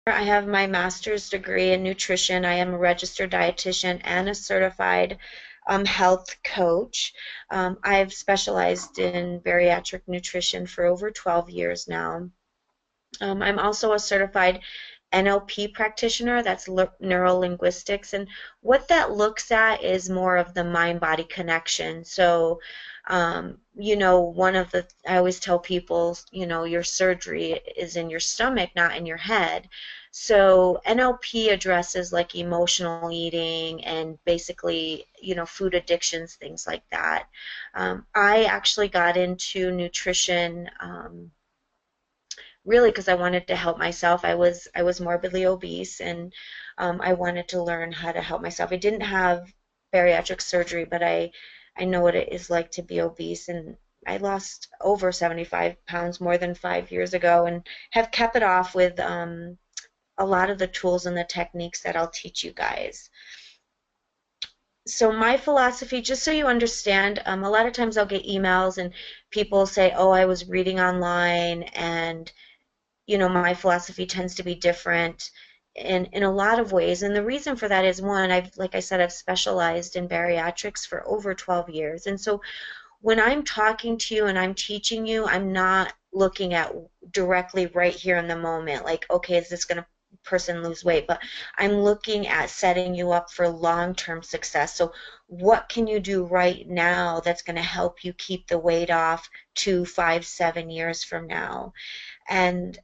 I have my master's degree in nutrition. I am a registered dietitian and a certified health coach. I've specialized in bariatric nutrition for over 12 years now. I'm also a certified NLP practitioner, that's neuro-linguistics, and what that looks at is more of the mind-body connection. So, one of the, I always tell people, your surgery is in your stomach, not in your head. So NLP addresses like emotional eating and basically, food addictions, things like that. I actually got into nutrition. Really because I wanted to help myself. I was morbidly obese, and I wanted to learn how to help myself. I didn't have bariatric surgery, but I know what it is like to be obese, and I lost over 75 pounds more than 5 years ago, and have kept it off with a lot of the tools and the techniques that I'll teach you guys. So my philosophy, just so you understand, a lot of times I'll get emails and people say, oh, I was reading online, and my philosophy tends to be different in a lot of ways. And the reason for that is, one, like I said, I've specialized in bariatrics for over 12 years. And so when I'm talking to you and I'm teaching you, I'm not looking at directly right here in the moment, like, okay, is this going to person lose weight? But I'm looking at setting you up for long-term success. So what can you do right now that's going to help you keep the weight off 2, 5, 7 years from now? And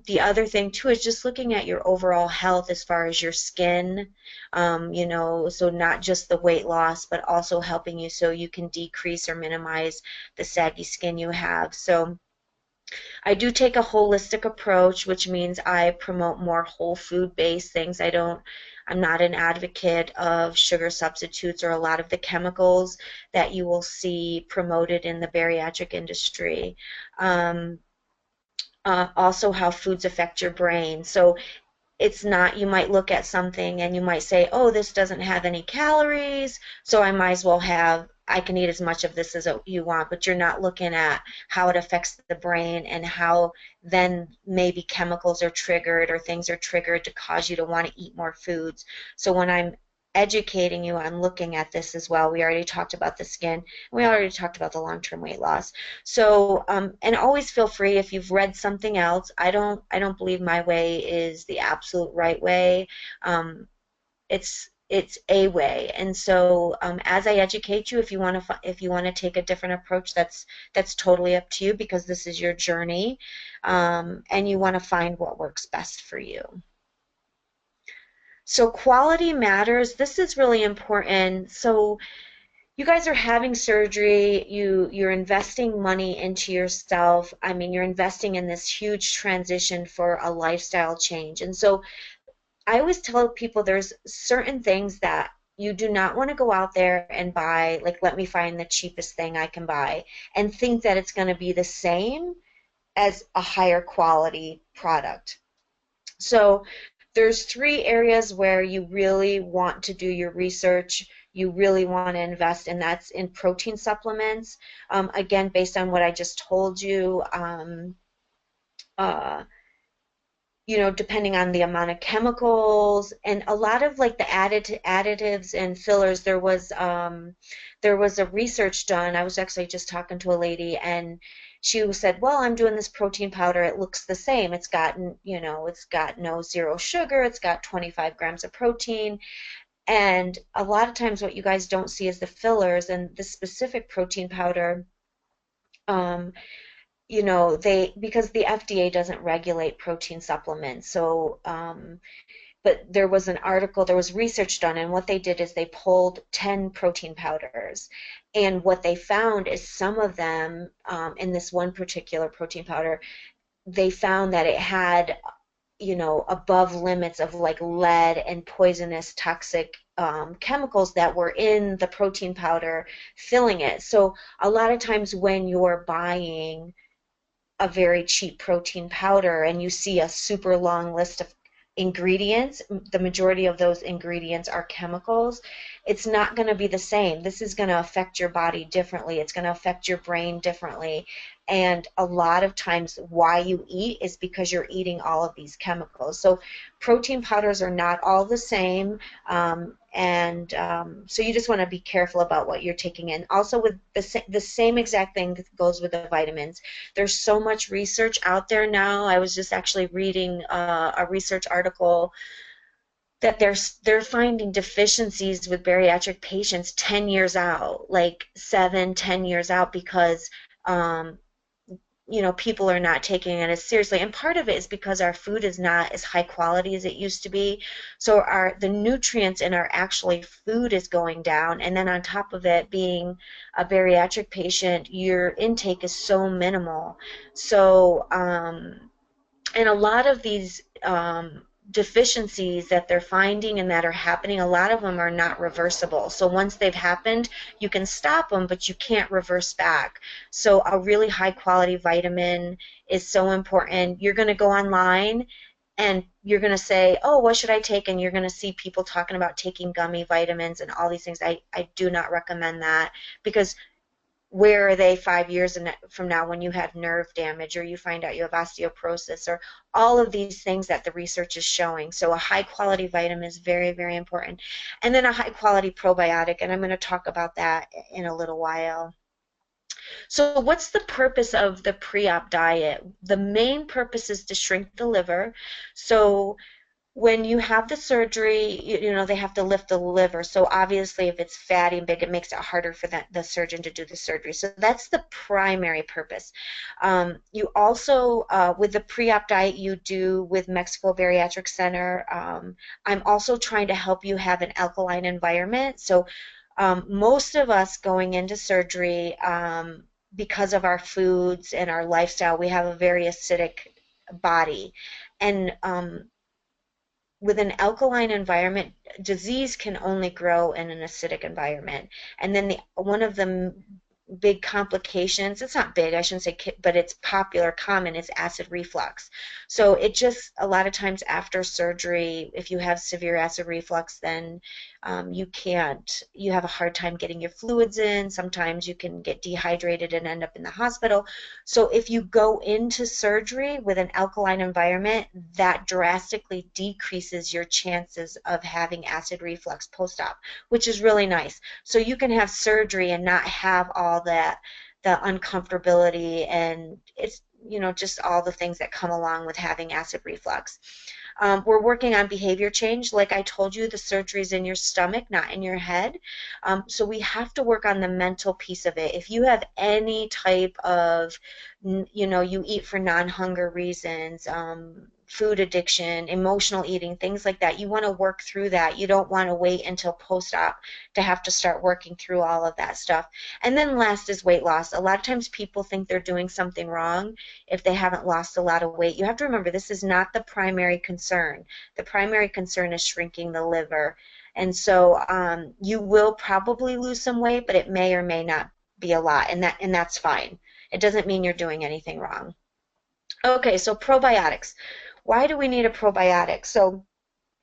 the other thing too is just looking at your overall health as far as your skin, so not just the weight loss, but also helping you so you can decrease or minimize the saggy skin you have. So I do take a holistic approach, which means I promote more whole food based things. I'm not an advocate of sugar substitutes or a lot of the chemicals that you will see promoted in the bariatric industry. Also how foods affect your brain. So it's not, you might look at something and you might say, oh, this doesn't have any calories, so I can eat as much of this as you want, but you're not looking at how it affects the brain and how then maybe chemicals are triggered or things are triggered to cause you to want to eat more foods. So when I'm educating you on looking at this as well, we already talked about the skin, we already talked about the long-term weight loss. So and always feel free, if you've read something else, I don't believe my way is the absolute right way. It's a way, and so as I educate you, if you want to take a different approach, that's totally up to you, because this is your journey, and you want to find what works best for you. So quality matters. This is really important. So you guys are having surgery, you're investing money into yourself. I mean, you're investing in this huge transition for a lifestyle change. And so I always tell people there's certain things that you do not want to go out there and buy, like, let me find the cheapest thing I can buy, and think that it's going to be the same as a higher quality product. So there's 3 areas where you really want to do your research, you really want to invest, and that's in protein supplements. Again, based on what I just told you, uh, depending on the amount of chemicals and a lot of like the additives and fillers. There was a research done. I was actually just talking to a lady, and she said, well, I'm doing this protein powder. It looks the same. It's got no zero sugar. It's got 25 grams of protein. And a lot of times what you guys don't see is the fillers, and this specific protein powder, um, because the FDA doesn't regulate protein supplements. So, but there was research done, and what they did is they pulled 10 protein powders, and what they found is some of them, in this one particular protein powder, they found that it had, above limits of like lead and poisonous toxic chemicals that were in the protein powder filling it. So a lot of times when you're buying a very cheap protein powder and you see a super long list of ingredients, the majority of those ingredients are chemicals, it's not going to be the same. This is going to affect your body differently. It's going to affect your brain differently. And a lot of times why you eat is because you're eating all of these chemicals. So protein powders are not all the same. So you just want to be careful about what you're taking in. Also, with the same exact thing goes with the vitamins. There's so much research out there now. I was just actually reading a research article that they're finding deficiencies with bariatric patients 10 years out, like 7, 10 years out, because um, people are not taking it as seriously. And part of it is because our food is not as high quality as it used to be. So the nutrients in our actually food is going down. And then on top of it, being a bariatric patient, your intake is so minimal. So, and a lot of these deficiencies that they're finding and that are happening, a lot of them are not reversible. So once they've happened, you can stop them, but you can't reverse back. So a really high quality vitamin is so important. You're going to go online and you're going to say, oh, what should I take? And you're going to see people talking about taking gummy vitamins and all these things. I do not recommend that, because where are they 5 years from now when you have nerve damage, or you find out you have osteoporosis, or all of these things that the research is showing. So a high quality vitamin is very, very important. And then a high quality probiotic, and I'm going to talk about that in a little while. So what's the purpose of the pre-op diet? The main purpose is to shrink the liver. So when you have the surgery, they have to lift the liver. So obviously, if it's fatty and big, it makes it harder for the surgeon to do the surgery. So that's the primary purpose. You also, with the pre-op diet you do with Mexico Bariatric Center, I'm also trying to help you have an alkaline environment. So most of us going into surgery, because of our foods and our lifestyle, we have a very acidic body. And with an alkaline environment, disease can only grow in an acidic environment. And then one of the big complications, it's not big, I shouldn't say, but it's popular, common, is acid reflux. So it just, a lot of times after surgery, if you have severe acid reflux, then you have a hard time getting your fluids in. Sometimes you can get dehydrated and end up in the hospital. So if you go into surgery with an alkaline environment, that drastically decreases your chances of having acid reflux post-op, which is really nice. So you can have surgery and not have all that, the uncomfortability, and it's, just all the things that come along with having acid reflux. We're working on behavior change. Like I told you, the surgery is in your stomach, not in your head. So we have to work on the mental piece of it. If you have any type of, you eat for non-hunger reasons, food addiction, emotional eating, things like that, you want to work through that. You don't want to wait until post-op to have to start working through all of that stuff. And then last is weight loss. A lot of times people think they're doing something wrong if they haven't lost a lot of weight. You have to remember, this is not the primary concern. The primary concern is shrinking the liver. And so you will probably lose some weight, but it may or may not be a lot, and that's fine. It doesn't mean you're doing anything wrong. Okay, so probiotics. Why do we need a probiotic? So,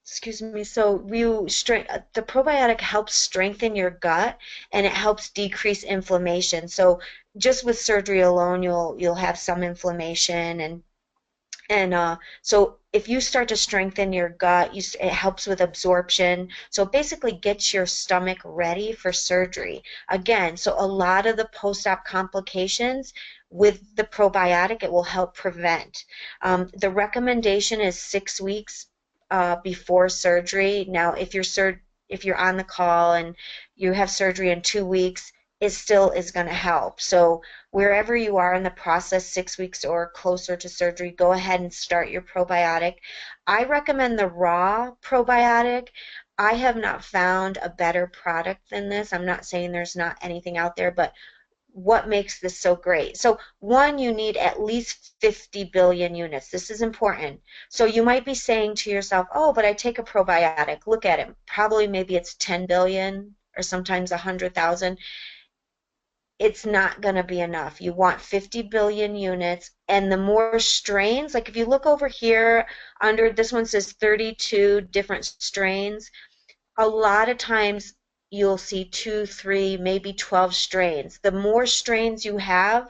excuse me, so the probiotic helps strengthen your gut, and it helps decrease inflammation. So just with surgery alone, you'll have some inflammation, and so if you start to strengthen your gut, it helps with absorption. So it basically gets your stomach ready for surgery. Again, so a lot of the post-op complications with the probiotic, it will help prevent. The recommendation is 6 weeks before surgery. Now, if you're on the call and you have surgery in 2 weeks, it still is going to help. So wherever you are in the process, 6 weeks or closer to surgery, go ahead and start your probiotic. I recommend the raw probiotic. I have not found a better product than this. I'm not saying there's not anything out there, but what makes this so great? So one, you need at least 50 billion units. This is important. So you might be saying to yourself, oh, but I take a probiotic. Look at it. Probably maybe it's 10 billion or sometimes 100,000. It's not going to be enough. You want 50 billion units, and the more strains, like if you look over here under, this one says 32 different strains, a lot of times you'll see 2, 3, maybe 12 strains. The more strains you have,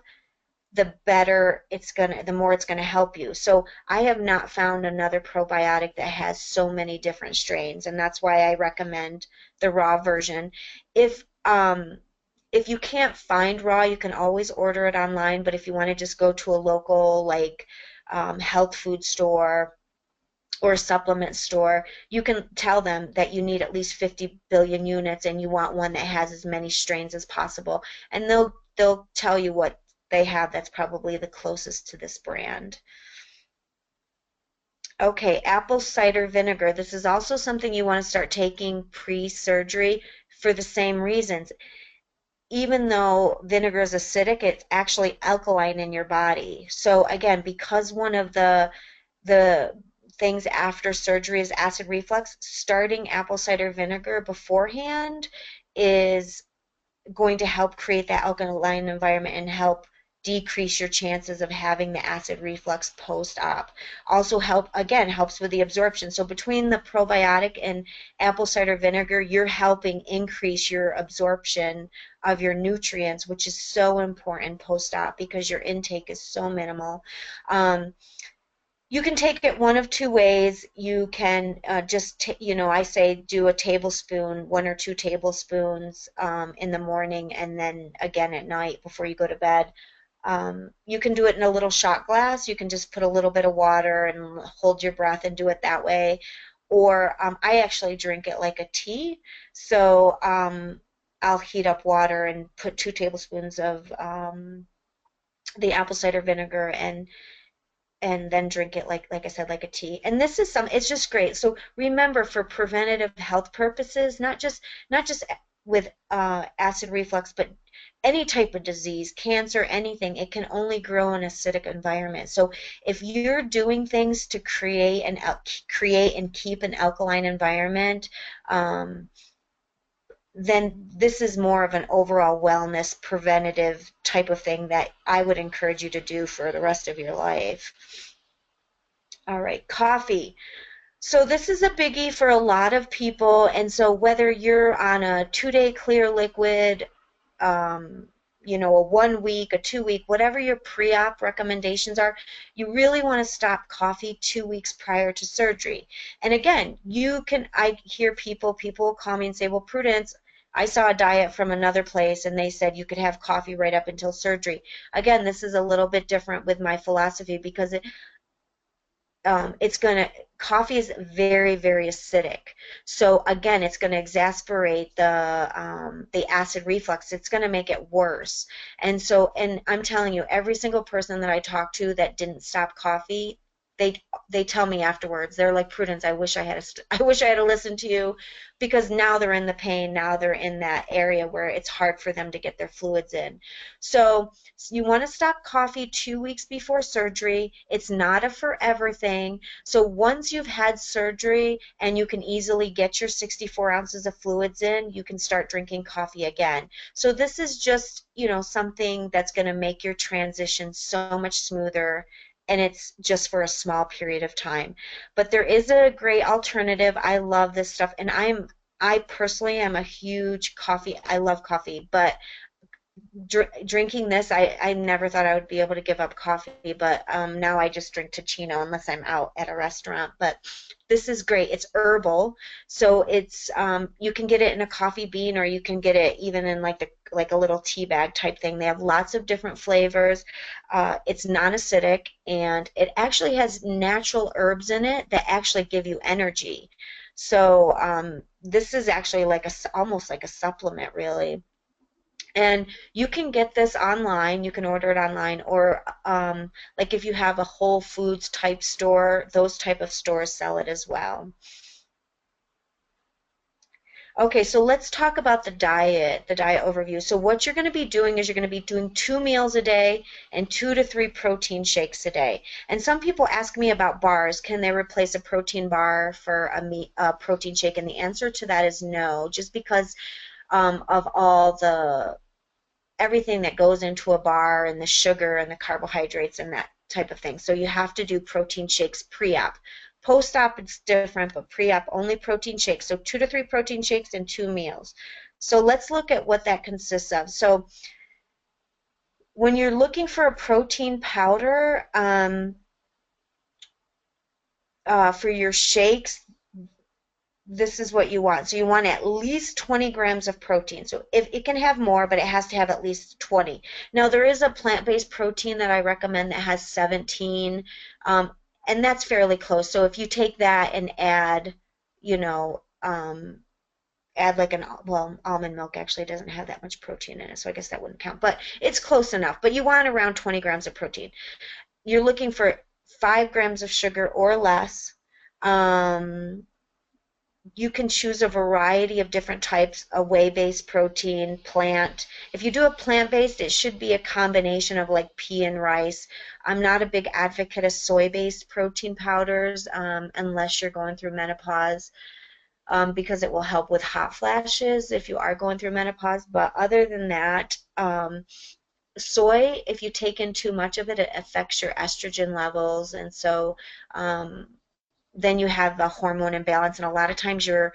the better it's gonna, the more it's gonna help you. So I have not found another probiotic that has so many different strains, and that's why I recommend the raw version. If you can't find raw, you can always order it online, but if you want to just go to a local like health food store or a supplement store, you can tell them that you need at least 50 billion units and you want one that has as many strains as possible, and they'll tell you what they have that's probably the closest to this brand. Okay, apple cider vinegar. This is also something you want to start taking pre-surgery for the same reasons. Even though vinegar is acidic, it's actually alkaline in your body. So again, because one of the things after surgery is acid reflux, starting apple cider vinegar beforehand is going to help create that alkaline environment and help decrease your chances of having the acid reflux post-op. Also helps with the absorption. So between the probiotic and apple cider vinegar, you're helping increase your absorption of your nutrients, which is so important post-op because your intake is so minimal. You can take it one of two ways. You can I say do a tablespoon, 1 or 2 tablespoons in the morning and then again at night before you go to bed. You can do it in a little shot glass. You can just put a little bit of water and hold your breath and do it that way. Or I actually drink it like a tea. So I'll heat up water and put 2 tablespoons of the apple cider vinegar and then drink it like I said, like a tea. And this is it's just great. So remember, for preventative health purposes, not just with acid reflux, but any type of disease, cancer, anything, it can only grow in acidic environment. So if you're doing things to create and keep an alkaline environment, then this is more of an overall wellness preventative type of thing that I would encourage you to do for the rest of your life. All right, coffee. So this is a biggie for a lot of people, and so whether you're on a 2-day clear liquid, um, a 1 week, a 2 week, whatever your pre-op recommendations are, you really want to stop coffee 2 weeks prior to surgery. And again, I hear people call me and say, well, Prudence, I saw a diet from another place and they said you could have coffee right up until surgery. Again, this is a little bit different with my philosophy because it's gonna coffee is very, very acidic. So again, it's gonna exacerbate the acid reflux. It's gonna make it worse. And I'm telling you, every single person that I talked to that didn't stop coffee, they they tell me afterwards, they're like, Prudence, I wish I had listened to you, because now they're in the pain, now they're in that area where it's hard for them to get their fluids in. So you want to stop coffee 2 weeks before surgery. It's not a forever thing. So once you've had surgery and you can easily get your 64 ounces of fluids in, you can start drinking coffee again. So this is just, something that's going to make your transition so much smoother, and it's just for a small period of time. But there is a great alternative. I love this stuff, and I personally am a huge coffee. I love coffee, but drinking this, I never thought I would be able to give up coffee, but now I just drink Ticino unless I'm out at a restaurant. But this is great. It's herbal, so it's you can get it in a coffee bean, or you can get it even in like a little tea bag type thing. They have lots of different flavors. It's non-acidic, and it actually has natural herbs in it that actually give you energy. So this is actually almost like a supplement, really. And you can get this online. You can order it online, or like if you have a Whole Foods type store, those type of stores sell it as well. Okay, so let's talk about the diet overview. So what you're going to be doing is you're going to be doing 2 meals a day and 2 to 3 protein shakes a day. And some people ask me about bars. Can they replace a protein bar for a protein shake? And the answer to that is no, just because of all the everything that goes into a bar and the sugar and the carbohydrates and that type of thing. So you have to do protein shakes pre-op. Post-op it's different, but pre-op only protein shakes. So 2 to 3 protein shakes and 2 meals. So let's look at what that consists of. So when you're looking for a protein powder, for your shakes, this is what you want. So you want at least 20 grams of protein. So if it can have more, but it has to have at least 20. Now there is a plant-based protein that I recommend that has 17, and that's fairly close. So if you take that and add, you know, add like well, almond milk actually doesn't have that much protein in it, so I guess that wouldn't count. But it's close enough. But you want around 20 grams of protein. You're looking for 5 grams of sugar or less. Um, you can choose a variety of different types of whey-based protein, plant. If you do a plant-based, it should be a combination of like pea and rice. I'm not a big advocate of soy-based protein powders unless you're going through menopause, because it will help with hot flashes if you are going through menopause. But other than that, soy, if you take in too much of it, it affects your estrogen levels, and so um, then you have a hormone imbalance, and a lot of times your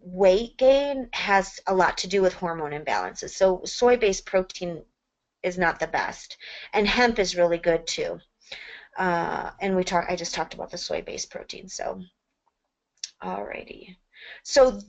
weight gain has a lot to do with hormone imbalances. So soy-based protein is not the best, and hemp is really good too. And I just talked about the soy-based protein. So, alrighty. So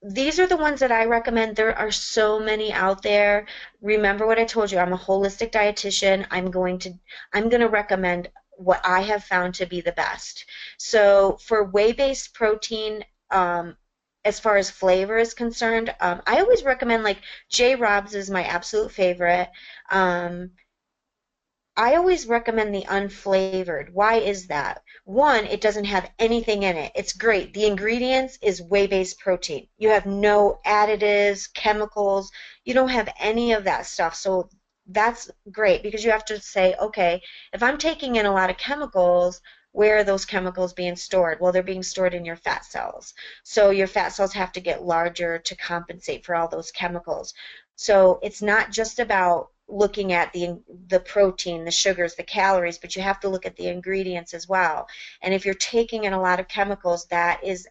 these are the ones that I recommend. There are so many out there. Remember what I told you. I'm a holistic dietitian. I'm going to recommend what I have found to be the best. So for whey-based protein, as far as flavor is concerned, I always recommend like J. Rob's is my absolute favorite. I always recommend the unflavored. Why is that? One, it doesn't have anything in it. It's great. The ingredients is whey-based protein. You have no additives, chemicals. You don't have any of that stuff. So that's great because you have to say, okay, if I'm taking in a lot of chemicals, where are those chemicals being stored? Well, they're being stored in your fat cells. So your fat cells have to get larger to compensate for all those chemicals. So it's not just about looking at the protein, the sugars, the calories, but you have to look at the ingredients as well. And if you're taking in a lot of chemicals, that is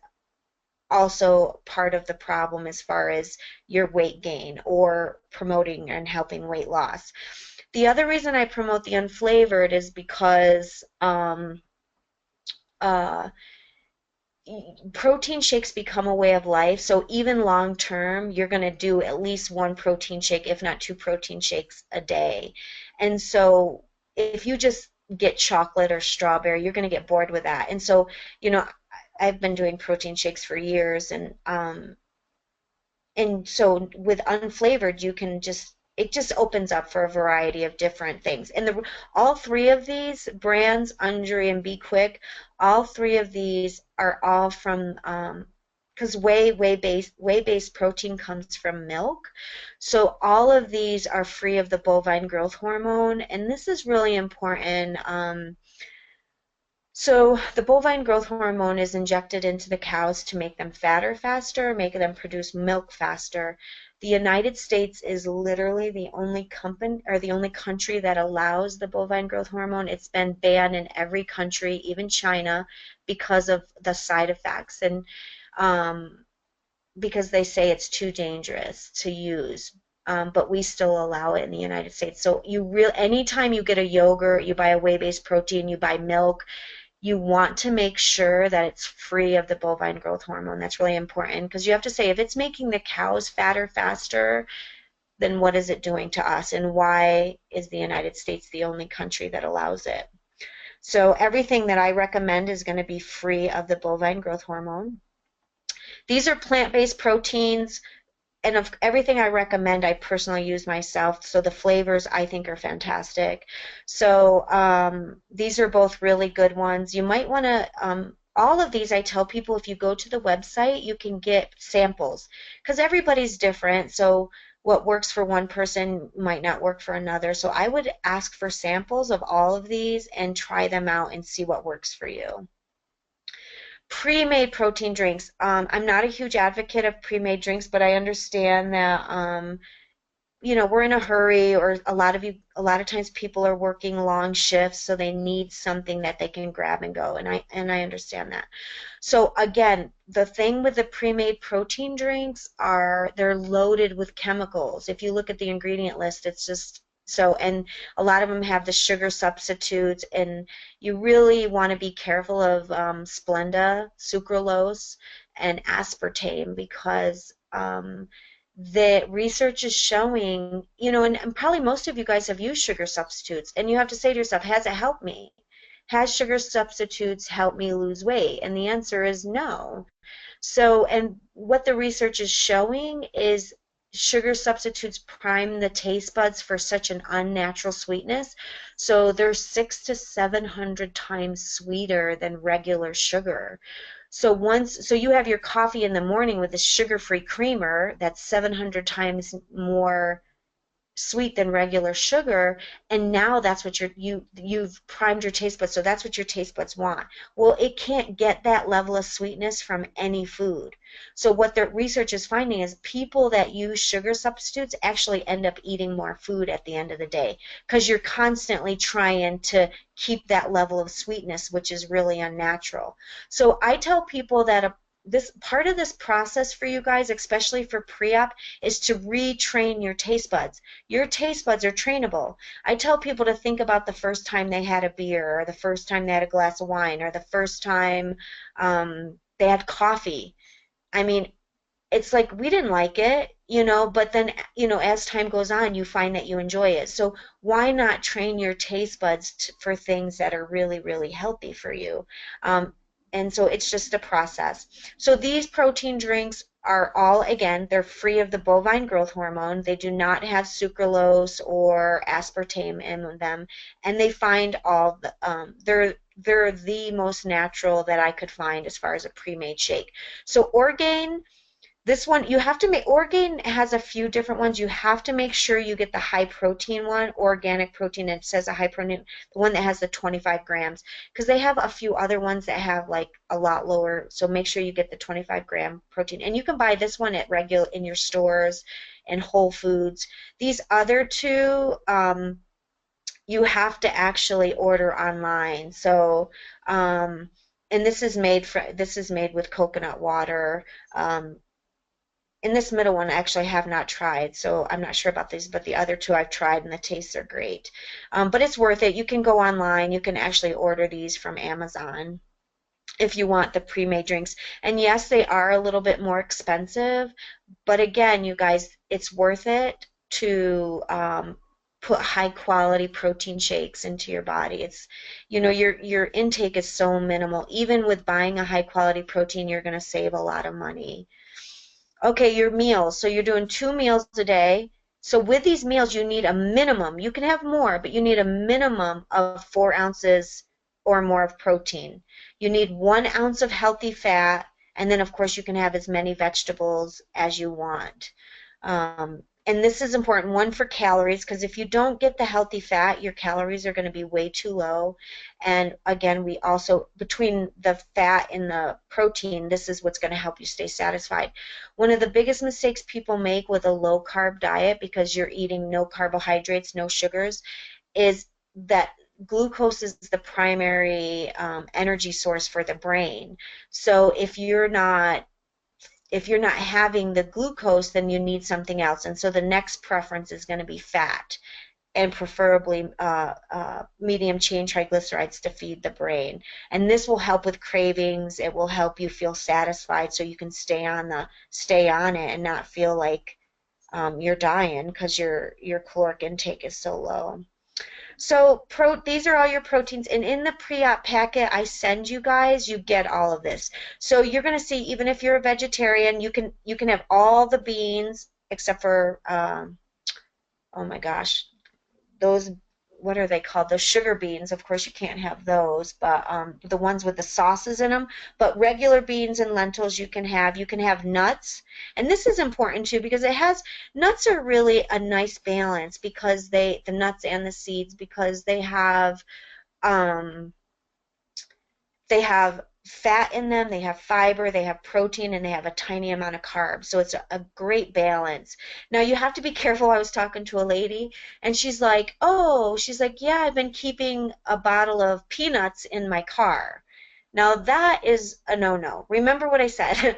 also part of the problem as far as your weight gain or promoting and helping weight loss. The other reason I promote the unflavored is because uh, protein shakes become a way of life. So even long term, you're going to do at least one protein shake, if not two protein shakes a day. And so if you just get chocolate or strawberry, you're going to get bored with that. And so, you know, I've been doing protein shakes for years, and so with unflavored, you can just it just opens up for a variety of different things. And all three of these brands, Undri and Be Quick, all three of these are all from because whey-based protein comes from milk. So all of these are free of the bovine growth hormone, and this is really important. So the bovine growth hormone is injected into the cows to make them fatter faster, make them produce milk faster. The United States is literally the only company or the only country that allows the bovine growth hormone. It's been banned in every country, even China, because of the side effects and because they say it's too dangerous to use. But we still allow it in the United States. So anytime you get a yogurt, you buy a whey-based protein, you buy milk, you want to make sure that it's free of the bovine growth hormone. That's really important because you have to say if it's making the cows fatter faster, then what is it doing to us and why is the United States the only country that allows it? So everything that I recommend is going to be free of the bovine growth hormone. These are plant-based proteins, and of everything I recommend, I personally use myself. So the flavors I think are fantastic. So these are both really good ones. You might want to, all of these I tell people if you go to the website, you can get samples because everybody's different. So what works for one person might not work for another. So I would ask for samples of all of these and try them out and see what works for you. Pre-made protein drinks. I'm not a huge advocate of pre-made drinks, but I understand that we're in a hurry, or a lot of times people are working long shifts, so they need something that they can grab and go, and I understand that. So again, the thing with the pre-made protein drinks are they're loaded with chemicals. If you look at the ingredient list, it's just so, and a lot of them have the sugar substitutes, and you really want to be careful of Splenda, sucralose, and aspartame, because the research is showing, and probably most of you guys have used sugar substitutes, and you have to say to yourself, has it helped me? Has sugar substitutes helped me lose weight? And the answer is no. So, and what the research is showing is sugar substitutes prime the taste buds for such an unnatural sweetness. So they're 600 to 700 times sweeter than regular sugar. So you have your coffee in the morning with a sugar-free creamer that's 700 times more sweet than regular sugar, and now that's what you've primed your taste buds, so that's what your taste buds want. Well, it can't get that level of sweetness from any food. So what the research is finding is people that use sugar substitutes actually end up eating more food at the end of the day, because you're constantly trying to keep that level of sweetness, which is really unnatural. So I tell people that this part of this process for you guys, especially for pre-op, is to retrain your taste buds. Your taste buds are trainable. I tell people to think about the first time they had a beer, or the first time they had a glass of wine, or the first time they had coffee. I mean, it's like we didn't like it, but then, as time goes on, you find that you enjoy it. So why not train your taste buds for things that are really, really healthy for you? And so it's just a process. So these protein drinks are all, again, they're free of the bovine growth hormone. They do not have sucralose or aspartame in them, and they find all the, they're the most natural that I could find as far as a pre-made shake. So Orgain, this one, you have to make, Orgain has a few different ones. You have to make sure you get the high protein one, organic protein. It says a high protein, the one that has the 25 grams, because they have a few other ones that have like a lot lower. So make sure you get the 25-gram protein. And you can buy this one at regular in your stores and Whole Foods. These other two, you have to actually order online. So, and this is made with coconut water. And this middle one actually I have not tried, so I'm not sure about these, but the other two I've tried and the tastes are great. But it's worth it. You can go online. You can actually order these from Amazon if you want the pre-made drinks. And yes, they are a little bit more expensive, but again, you guys, it's worth it to put high quality protein shakes into your body. It's, your intake is so minimal. Even with buying a high quality protein, you're going to save a lot of money. Okay, your meals. So you're doing 2 meals a day. So with these meals, you need a minimum. You can have more, but you need a minimum of 4 ounces or more of protein. You need 1 ounce of healthy fat, and then of course you can have as many vegetables as you want. And this is important, one, for calories, because if you don't get the healthy fat, your calories are going to be way too low. And again, we also, between the fat and the protein, this is what's going to help you stay satisfied. One of the biggest mistakes people make with a low-carb diet, because you're eating no carbohydrates, no sugars, is that glucose is the primary energy source for the brain. So if you're not having the glucose, then you need something else. And so the next preference is going to be fat, and preferably medium chain triglycerides to feed the brain. And this will help with cravings. It will help you feel satisfied, so you can stay on it and not feel like you're dying because your caloric intake is so low. So these are all your proteins, and in the pre-op packet I send you guys, you get all of this. So you're going to see, even if you're a vegetarian, you can have all the beans except for oh my gosh, those, what are they called? Those sugar beans. Of course, you can't have those, but the ones with the sauces in them. But regular beans and lentils you can have. You can have nuts, and this is important too, because nuts are really a nice balance, because the nuts and the seeds, because they have fat in them, they have fiber, they have protein, and they have a tiny amount of carbs. So it's a great balance. Now you have to be careful. I was talking to a lady and she's like, "Oh, she's like, yeah, I've been keeping a bottle of peanuts in my car." Now that is a no-no. Remember what I said.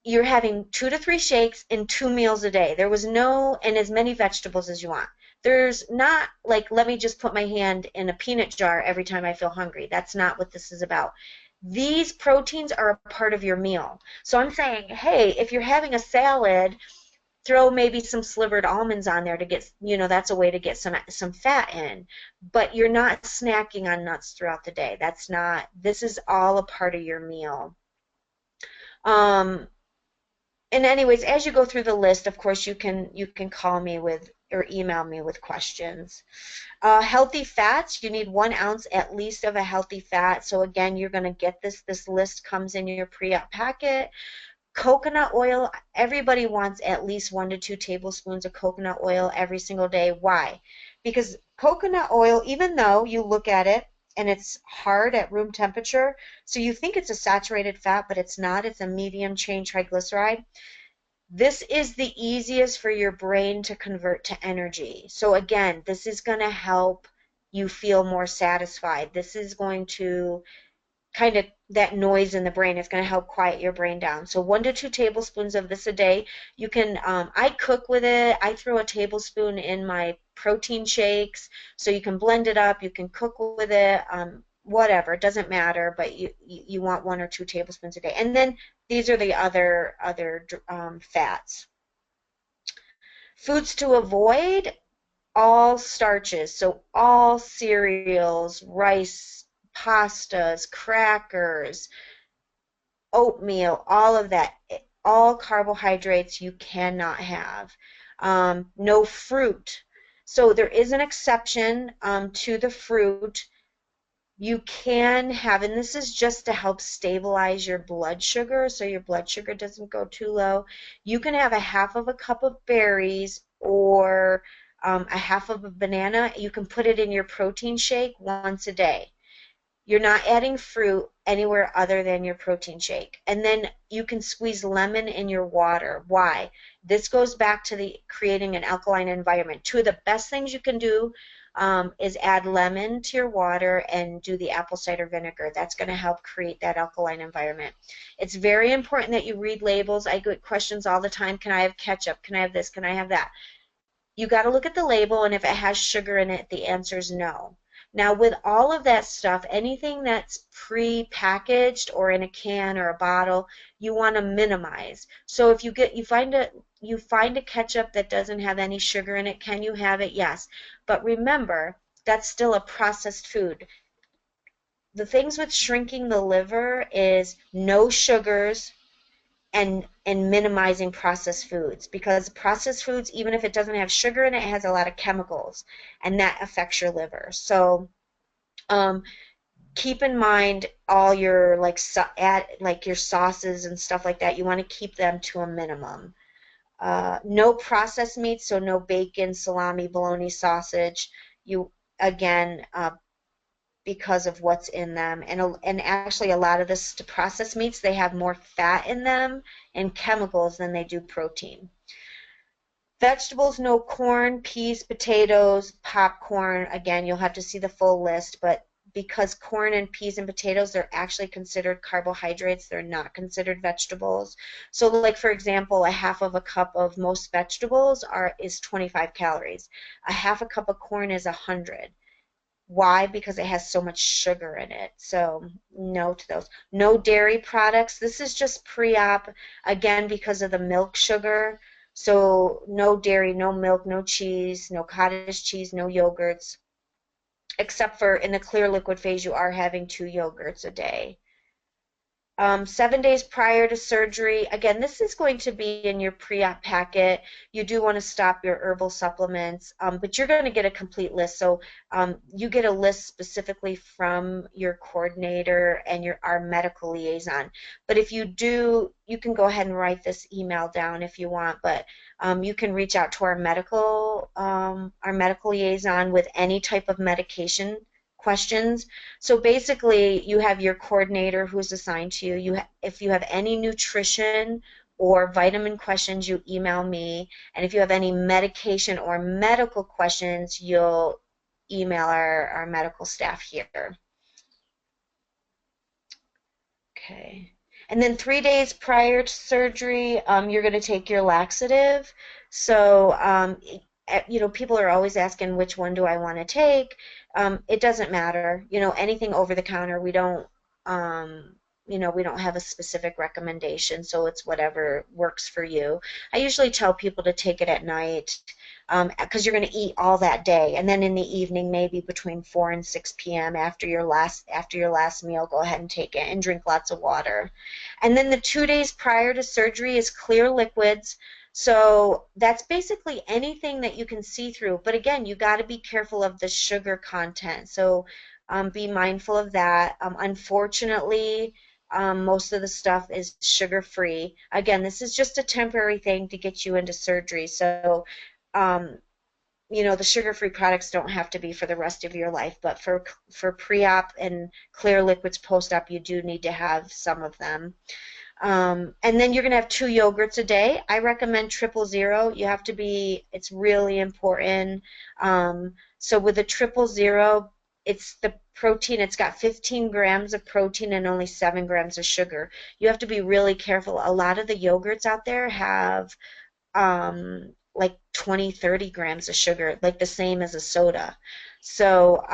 You're having 2 to 3 shakes and 2 meals a day. There was no, and as many vegetables as you want. There's not like, let me just put my hand in a peanut jar every time I feel hungry. That's not what this is about. These proteins are a part of your meal. So I'm saying, hey, if you're having a salad, throw maybe some slivered almonds on there to get, that's a way to get some fat in. But you're not snacking on nuts throughout the day. That's not, this is all a part of your meal. Um, and anyways, as you go through the list, of course, you can call me with or email me with questions. Healthy fats, you need 1 ounce at least of a healthy fat. So again, you're going to get this. This list comes in your pre-op packet. Coconut oil, everybody wants at least 1 to 2 tablespoons of coconut oil every single day. Why? Because coconut oil, even though you look at it and it's hard at room temperature, so you think it's a saturated fat, but it's not. It's a medium chain triglyceride. This is the easiest for your brain to convert to energy. So again, this is going to help you feel more satisfied. This is going to kind of that noise in the brain. It's going to help quiet your brain down. So 1 to 2 tablespoons of this a day. You can, I cook with it. I throw a tablespoon in my protein shakes. So you can blend it up. You can cook with it. Whatever, it doesn't matter, but you want 1 or 2 tablespoons a day. And then these are the other fats. Foods to avoid, all starches, so all cereals, rice, pastas, crackers, oatmeal, all of that, all carbohydrates you cannot have. No fruit. So there is an exception to the fruit. You can have, and this is just to help stabilize your blood sugar so your blood sugar doesn't go too low. You can have a half of a cup of berries or a half of a banana. You can put it in your protein shake once a day. You're not adding fruit anywhere other than your protein shake. And then you can squeeze lemon in your water. Why? This goes back to the creating an alkaline environment. Two of the best things you can do is add lemon to your water and do the apple cider vinegar. That's going to help create that alkaline environment. It's very important that you read labels. I get questions all the time. Can I have ketchup? Can I have this? Can I have that? You got to look at the label, and if it has sugar in it, the answer is no. Now, with all of that stuff, anything that's pre-packaged or in a can or a bottle, you want to minimize. So if you find a ketchup that doesn't have any sugar in it, can you have it? Yes. But remember, that's still a processed food. The things with shrinking the liver is no sugars, and minimizing processed foods, because processed foods, even if it doesn't have sugar in it, it has a lot of chemicals, and that affects your liver. So um, keep in mind all your like your sauces and stuff like that. You want to keep them to a minimum. No processed meats, so no bacon, salami, bologna, sausage. You again, because of what's in them. And actually a lot of the processed meats, they have more fat in them and chemicals than they do protein. Vegetables, no corn, peas, potatoes, popcorn. Again, you'll have to see the full list, but because corn and peas and potatoes, they're actually considered carbohydrates, they're not considered vegetables. So like for example, a half of a cup of most vegetables is 25 calories. A half a cup of corn is 100. Why? Because it has so much sugar in it. So no to those. No dairy products. This is just pre-op, again, because of the milk sugar. So no dairy, no milk, no cheese, no cottage cheese, no yogurts, except for in the clear liquid phase, you are having 2 yogurts a day. 7 days prior to surgery, again, this is going to be in your pre-op packet. You do want to stop your herbal supplements, but you're going to get a complete list. So you get a list specifically from your coordinator and our medical liaison. But if you do, you can go ahead and write this email down if you want, but you can reach out to our medical liaison with any type of medication questions. So basically, you have your coordinator who's assigned to you. If you have any nutrition or vitamin questions, you email me. And if you have any medication or medical questions, you'll email our medical staff here. Okay. And then 3 days prior to surgery, you're going to take your laxative. So, people are always asking which one do I want to take. It doesn't matter. Anything over the counter, um, we don't have a specific recommendation, so it's whatever works for you. I usually tell people to take it at night because you're going to eat all that day, and then in the evening, maybe between 4 and 6 p.m. after your last meal, go ahead and take it and drink lots of water. And then the 2 days prior to surgery is clear liquids. So that's basically anything that you can see through. But again, you got to be careful of the sugar content. So be mindful of that. Unfortunately, most of the stuff is sugar-free. Again, this is just a temporary thing to get you into surgery. So um, the sugar-free products don't have to be for the rest of your life, but for pre-op and clear liquids post-op, you do need to have some of them. And then you're going to have 2 yogurts a day. I recommend 000. It's really important. So with the 000, it's the protein. It's got 15 grams of protein and only 7 grams of sugar. You have to be really careful. A lot of the yogurts out there have like 20, 30 grams of sugar, like the same as a soda. So,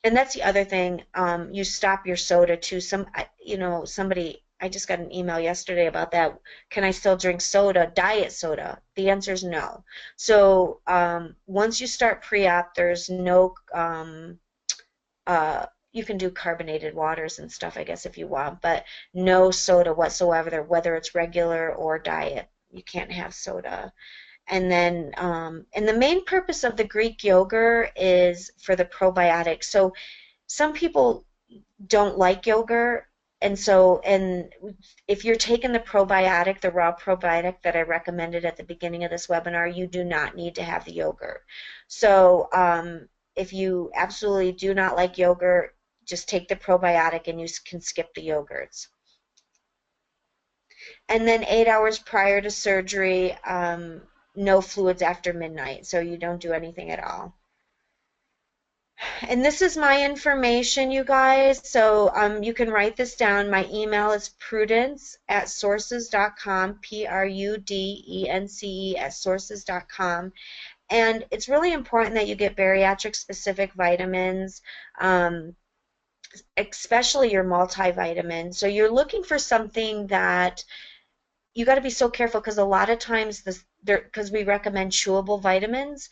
and that's the other thing. You stop your soda too. I just got an email yesterday about that. Can I still drink soda, diet soda? The answer is no. So once you start pre-op, there's no you can do carbonated waters and stuff, I guess, if you want, but no soda whatsoever, whether it's regular or diet. You can't have soda. And the main purpose of the Greek yogurt is for the probiotics. So some people don't like yogurt, and if you're taking the raw probiotic that I recommended at the beginning of this webinar, you do not need to have the yogurt. So if you absolutely do not like yogurt, just take the probiotic and you can skip the yogurts. And then 8 hours prior to surgery, no fluids after midnight, so you don't do anything at all. And this is my information, you guys, so you can write this down. My email is prudence@sources.com, prudence@sources.com. And it's really important that you get bariatric specific vitamins, especially your multivitamins. So you're looking for something that you got to be so careful, because a lot of times because we recommend chewable vitamins,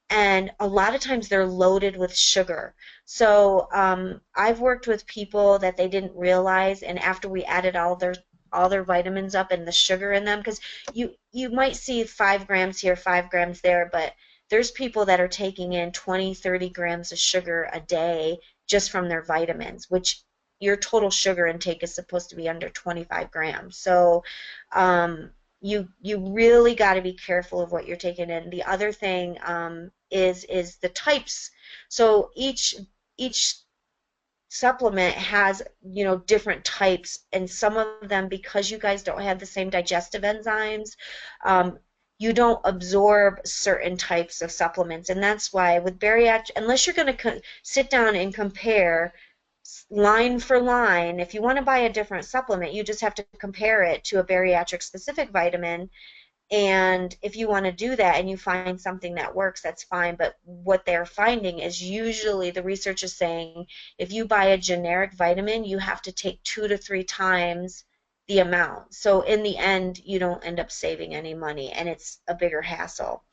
and a lot of times they're loaded with sugar. So I've worked with people that they didn't realize, and after we added all their vitamins up and the sugar in them, because you might see 5 grams here, 5 grams there, but there's people that are taking in 20, 30 grams of sugar a day just from their vitamins, which your total sugar intake is supposed to be under 25 grams. So you really got to be careful of what you're taking in. The other thing is the types. So each supplement has different types, and some of them, because you guys don't have the same digestive enzymes, you don't absorb certain types of supplements, and that's why with bariatric, unless you're going to sit down and compare line for line, if you want to buy a different supplement, you just have to compare it to a bariatric specific vitamin. And if you want to do that and you find something that works, that's fine. But what they're finding is, usually the research is saying, if you buy a generic vitamin, you have to take 2 to 3 times the amount. So in the end, you don't end up saving any money, and it's a bigger hassle.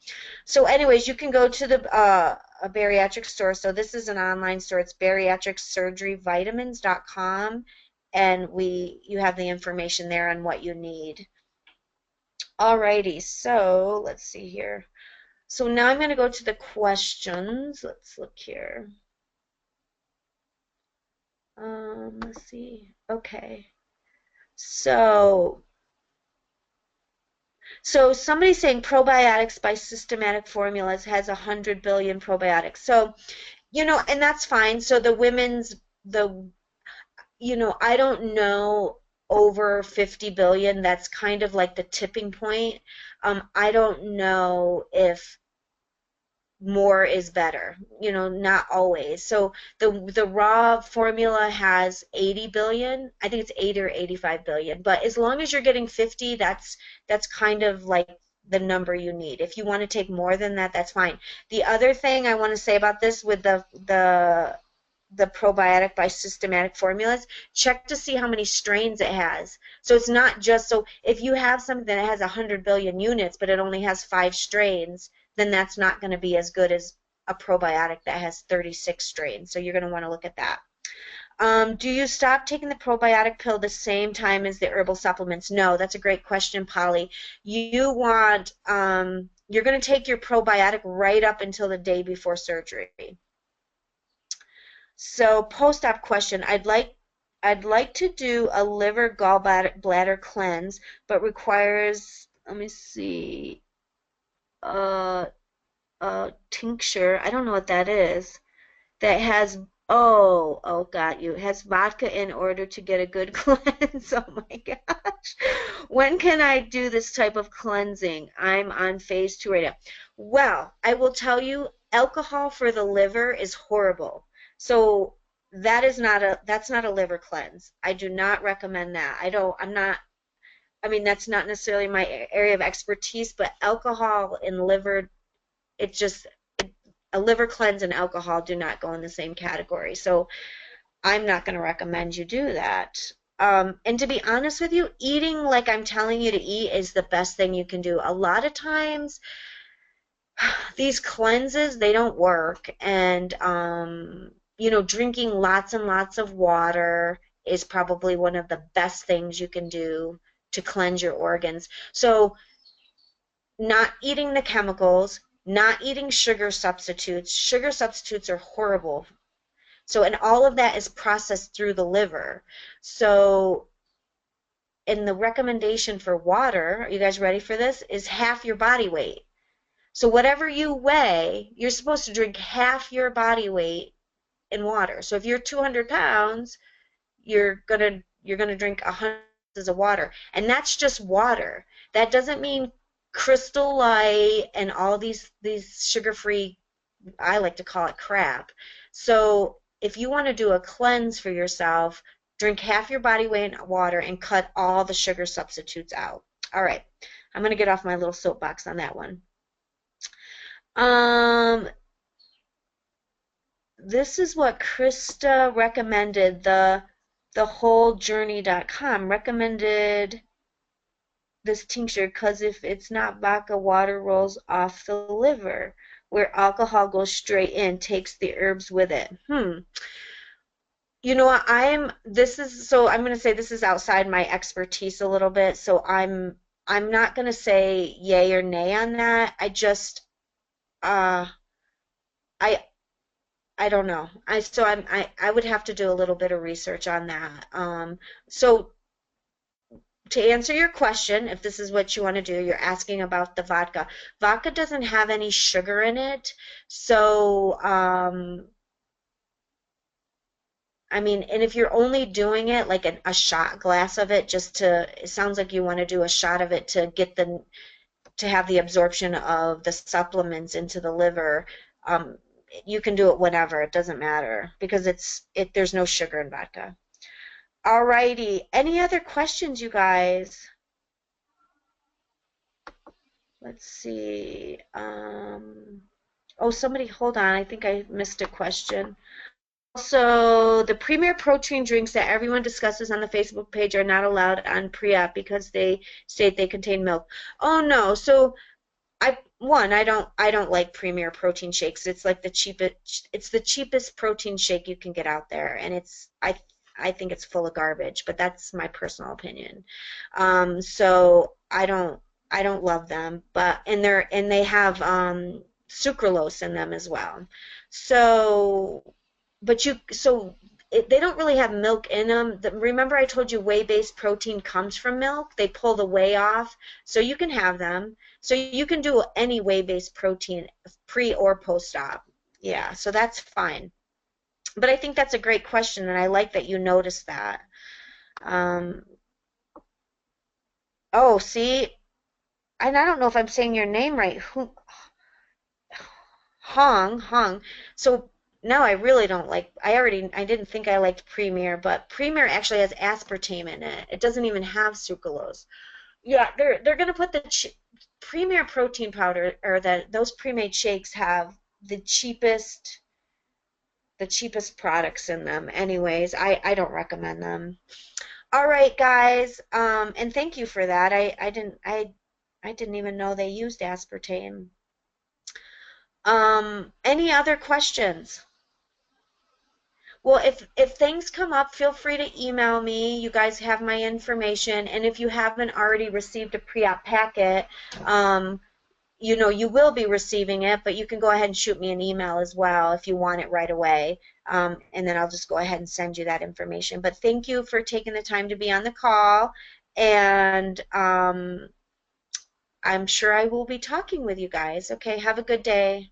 So anyways, you can go to a bariatric store. So this is an online store. It's bariatricsurgeryvitamins.com, and you have the information there on what you need. Alrighty, so let's see here. So now I'm going to go to the questions. Let's look here. Let's see. Okay. So somebody's saying probiotics by systematic formulas has 100 billion probiotics. So you know, and that's fine. So the women's, the, you know, I don't know over 50 billion. That's kind of like the tipping point. I don't know if more is better, you know, not always. So the raw formula has 80 billion. I think it's 80 or 85 billion. But as long as you're getting 50, that's kind of like the number you need. If you want to take more than that, that's fine. The other thing I want to say about this with the probiotic by systematic formulas, check to see how many strains it has. So it's not just, so if you have something that has 100 billion units, but it only has 5 strains, then that's not going to be as good as a probiotic that has 36 strains. So you're going to want to look at that. Do you stop taking the probiotic pill the same time as the herbal supplements? No, that's a great question, Polly. You want, you're going to take your probiotic right up until the day before surgery. So post-op question, I'd like to do a liver gallbladder bladder cleanse, but requires, let me see, uh, a tincture. I don't know what that is. That has, oh, got you. Has vodka in order to get a good cleanse. Oh my gosh. When can I do this type of cleansing? I'm on phase 2 right now. Well, I will tell you, alcohol for the liver is horrible. So that's not a liver cleanse. I do not recommend that. I'm not, I mean, that's not necessarily my area of expertise, but alcohol and liver, it just, a liver cleanse and alcohol do not go in the same category. So I'm not going to recommend you do that. And to be honest with you, eating like I'm telling you to eat is the best thing you can do. A lot of times, these cleanses, they don't work. And, you know, drinking lots and lots of water is probably one of the best things you can do to cleanse your organs. So not eating the chemicals, not eating sugar substitutes. Sugar substitutes are horrible. So, and all of that is processed through the liver. So, and the recommendation for water, are you guys ready for this? Is half your body weight. So, whatever you weigh, you're supposed to drink half your body weight in water. So, if you're 200 pounds, you're gonna drink 100 ounces of water, and that's just water. That doesn't mean Crystal Light and all these sugar-free, I like to call it crap. So if you want to do a cleanse for yourself, drink half your body weight in water and cut all the sugar substitutes out. All right, I'm going to get off my little soapbox on that one. Um, this is what Krista recommended. The wholejourney.com recommended this tincture because if it's not vodka, water rolls off the liver, where alcohol goes straight in, takes the herbs with it. You know what, I'm going to say this is outside my expertise a little bit, so I'm not going to say yay or nay on that. Uh I I don't know. I would have to do a little bit of research on that. So to answer your question, if this is what you want to do, you're asking about the vodka. Vodka doesn't have any sugar in it, so I mean, and if you're only doing it like a shot glass of it, it sounds like you want to do a shot of it to to have the absorption of the supplements into the liver. Um, you can do it whenever, it doesn't matter because there's no sugar in vodka. Alrighty, any other questions, you guys? Let's see. Oh, somebody, hold on. I think I missed a question. Also, the premier protein drinks that everyone discusses on the Facebook page are not allowed on pre-op because they state they contain milk. Oh no. So I don't like premier protein shakes. It's the cheapest protein shake you can get out there, and I think it's full of garbage, but that's my personal opinion. So I don't love them, but and they have sucralose in them as well. So they don't really have milk in them. Remember I told you whey-based protein comes from milk? They pull the whey off, so you can have them. So you can do any whey-based protein pre or post-op. Yeah, so that's fine. But I think that's a great question, and I like that you noticed that. Um, oh, see, and I don't know if I'm saying your name right. Hong. So now I really don't like. I didn't think I liked Premier, but Premier actually has aspartame in it. It doesn't even have sucralose. Yeah, they're gonna put the Premier protein powder or those pre-made shakes have the cheapest products in them. Anyways, I don't recommend them. All right, guys. And thank you for that. I didn't even know they used aspartame. Any other questions? Well, if things come up, feel free to email me. You guys have my information, and if you haven't already received a pre-op packet, um, you know you will be receiving it, but you can go ahead and shoot me an email as well if you want it right away, and then I'll just go ahead and send you that information. But thank you for taking the time to be on the call, and I'm sure I will be talking with you guys. Okay, have a good day.